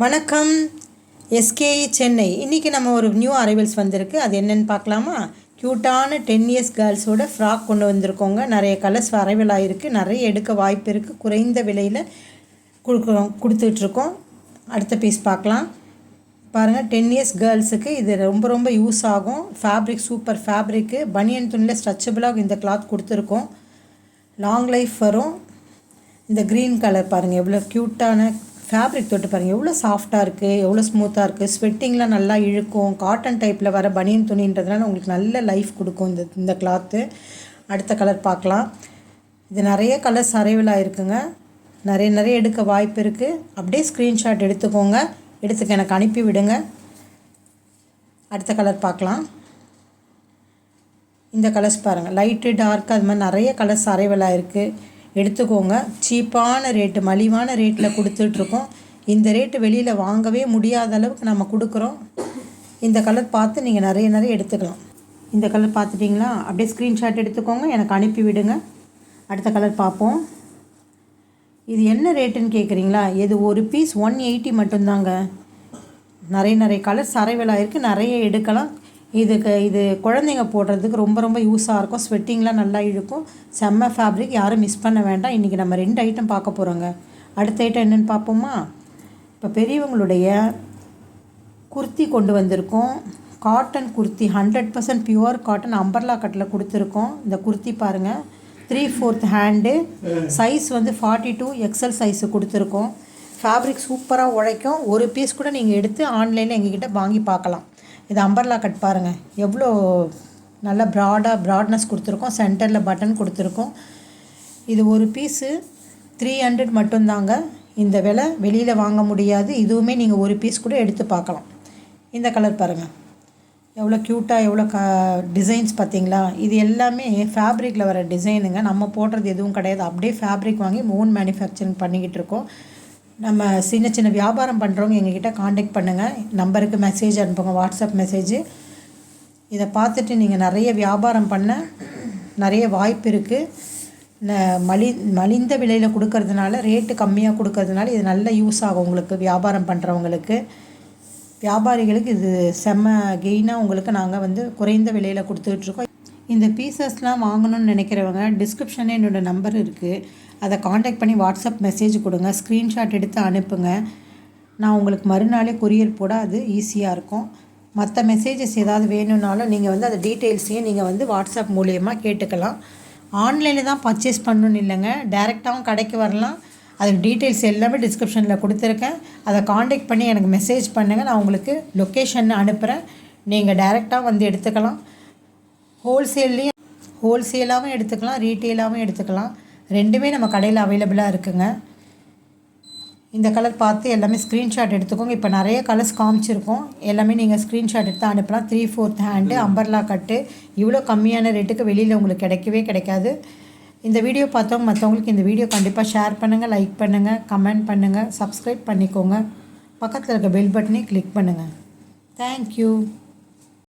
வணக்கம். எஸ்கேஇ சென்னை. இன்றைக்கி நம்ம ஒரு நியூ அரைவல்ஸ் வந்திருக்கு. அது என்னென்னு பார்க்கலாமா? க்யூட்டான 10 இயர்ஸ் கேர்ள்ஸோட ஃப்ராக் கொண்டு வந்திருக்கோங்க. நிறைய கலர்ஸ் அரைவல் ஆகிருக்கு. நிறைய எடுக்க வாய்ப்பு இருக்குது. குறைந்த விலையில் கொடுத்துட்ருக்கோம். அடுத்த பீஸ் பார்க்கலாம். பாருங்கள், 10 இயர்ஸ் கேர்ள்ஸுக்கு இது ரொம்ப யூஸ் ஆகும். Fabric super fabric. பனியன் துணியில் ஸ்ட்ரெச்சபிளாக இந்த கிளாத் கொடுத்துருக்கோம். லாங் லைஃப் வரும். இந்த க்ரீன் கலர் பாருங்கள், எவ்வளோ க்யூட்டான ஃபேப்ரிக் தொட்டு பாருங்கள், எவ்வளோ சாஃப்டாக இருக்குது, எவ்வளோ ஸ்மூத்தாக இருக்குது. ஸ்வெட்டிங்லாம் நல்லா இழுக்கும். காட்டன் டைப்பில் வர பனியன் துணின்றதுனால உங்களுக்கு நல்ல லைஃப் கொடுக்கும் இந்த கிளாத்து. அடுத்த கலர் பார்க்கலாம். இது நிறைய கலர்ஸ் அரைவலாக இருக்குங்க. நிறைய எடுக்க வாய்ப்பு இருக்குது. அப்படியே ஸ்க்ரீன்ஷாட் எடுத்துக்கோங்க. எடுத்துக்க எனக்கு அனுப்பி விடுங்க. அடுத்த கலர் பார்க்கலாம். இந்த கலர்ஸ் பாருங்கள், லைட்டு டார்க்கு அது மாதிரி நிறைய கலர்ஸ் அரைவலாக இருக்குது. எடுத்துக்கோங்க. சீப்பான ரேட்டு, மலிவான ரேட்டில் கொடுத்துட்ருக்கோம். இந்த ரேட்டு வெளியில் வாங்கவே முடியாத அளவுக்கு நம்ம கொடுக்குறோம். இந்த கலர் பார்த்து நீங்கள் நிறைய எடுத்துக்கலாம். இந்த கலர் பார்த்துட்டிங்களா? அப்படியே ஸ்க்ரீன்ஷாட் எடுத்துக்கோங்க, எனக்கு அனுப்பி விடுங்க. அடுத்த கலர் பார்ப்போம். இது என்ன ரேட்டுன்னு கேட்குறீங்களா? இது ஒரு பீஸ் 180 மட்டும்தாங்க. நிறைய கலர்ஸ் அரைவலாக இருக்குது. நிறைய எடுக்கலாம். இது குழந்தைங்க போடுறதுக்கு ரொம்ப யூஸாக இருக்கும். ஸ்வெட்டிங்லாம் நல்லா இழுக்கும். செம்ம ஃபேப்ரிக். யாரும் மிஸ் பண்ண வேண்டாம். இன்றைக்கி நம்ம 2 ஐட்டம் பார்க்க போகிறோங்க. அடுத்த ஐட்டம் என்னென்னு பார்ப்போமா? இப்போ பெரியவங்களுடைய குர்த்தி கொண்டு வந்திருக்கோம். Cotton kurti, 100% pure cotton, umbrella கட்டில் கொடுத்துருக்கோம். இந்த குர்த்தி பாருங்கள், 3/4 ஹேண்டு, சைஸ் வந்து 42 XL சைஸு கொடுத்துருக்கோம். ஃபேப்ரிக் சூப்பராக உழைக்கும். ஒரு பீஸ் கூட நீங்கள் எடுத்து ஆன்லைனில் எங்ககிட்ட வாங்கி பார்க்கலாம். இது அம்பர்லா கட் பாருங்கள், எவ்வளோ நல்லா ப்ராட்னஸ் கொடுத்துருக்கோம். சென்டரில் பட்டன் கொடுத்துருக்கோம். இது ஒரு பீஸு 300 மட்டும்தாங்க. இந்த விலை வெளியில் வாங்க முடியாது. இதுவுமே நீங்கள் ஒரு பீஸ் கூட எடுத்து பார்க்கலாம். இந்த கலர் பாருங்கள், எவ்வளோ க்யூட்டாக, எவ்வளோ டிசைன்ஸ் பார்த்தீங்களா? இது எல்லாமே ஃபேப்ரிக்கில் வர டிசைனுங்க. நம்ம போடுறது எதுவும் கிடையாது. அப்படியே ஃபேப்ரிக் வாங்கி ஓன் மேனுஃபேக்சரிங் பண்ணிக்கிட்டு இருக்கோம். நம்ம சின்ன வியாபாரம் பண்ணுறவங்க எங்ககிட்ட காண்டாக்ட் பண்ணுங்கள். நம்பருக்கு மெசேஜ் அனுப்புங்க, வாட்ஸ்அப் மெசேஜு. இதை பார்த்துட்டு நீங்கள் நிறைய வியாபாரம் பண்ண நிறைய வாய்ப்பு இருக்குது. மலிந்த விலையில் கொடுக்கறதுனால, ரேட்டு கம்மியாக கொடுக்கறதுனால இது நல்ல யூஸ் ஆகும் உங்களுக்கு. வியாபாரம் பண்ணுறவங்களுக்கு, வியாபாரிகளுக்கு இது செம்ம கெயினாக உங்களுக்கு நாங்கள் வந்து குறைந்த விலையில் கொடுத்துட்ருக்கோம். இந்த பீசஸ்லாம் வாங்கணும்னு நினைக்கிறவங்க டிஸ்கிரிப்ஷனில் என்னோடய நம்பர் இருக்குது. அதை காண்டாக்ட் பண்ணி வாட்ஸ்அப் மெசேஜ் கொடுங்க. ஸ்க்ரீன்ஷாட் எடுத்து அனுப்புங்க. நான் உங்களுக்கு மறுநாளே கொரியர் போட அது ஈஸியாக இருக்கும். மற்ற மெசேஜஸ் ஏதாவது வேணும்னாலும் நீங்கள் வந்து அந்த டீட்டெயில்ஸையும் நீங்கள் வந்து வாட்ஸ்அப் மூலியமாக கேட்டுக்கலாம். ஆன்லைனில் தான் பர்ச்சேஸ் பண்ணணுன்னு இல்லைங்க, டைரெக்டாகவும் கடைக்கு வரலாம். அதுக்கு டீட்டெயில்ஸ் எல்லாமே டிஸ்கிரிப்ஷனில் கொடுத்துருக்கேன். அதை காண்டாக்ட் பண்ணி எனக்கு மெசேஜ் பண்ணுங்கள். நான் உங்களுக்கு லொக்கேஷன் அனுப்புகிறேன். நீங்கள் டைரெக்டாக வந்து எடுத்துக்கலாம். ஹோல்சேலாகவும் எடுத்துக்கலாம், ரீட்டெயிலாகவும் எடுத்துக்கலாம். ரெண்டுமே நம்ம கடையில் அவைலபிளாக இருக்குங்க. இந்த கலர் பார்த்து எல்லாமே ஸ்க்ரீன்ஷாட் எடுத்துக்கோங்க. இப்போ நிறைய கலர்ஸ் காமிச்சிருக்கோம். எல்லாமே நீங்கள் ஸ்க்ரீன்ஷாட் எடுத்து அனுப்பலாம். 3/4 ஹேண்டு, அம்பர்லா கட்டு. இவ்வளோ கம்மியான ரேட்டுக்கு வெளியில் உங்களுக்கு கிடைக்காது. இந்த வீடியோ பார்த்தவங்க மற்றவங்களுக்கு இந்த வீடியோ கண்டிப்பாக ஷேர் பண்ணுங்கள், லைக் பண்ணுங்கள், கமெண்ட் பண்ணுங்கள், சப்ஸ்கிரைப் பண்ணிக்கோங்க. பக்கத்தில் இருக்க பெல் பட்டனை கிளிக் பண்ணுங்கள். தேங்க்யூ.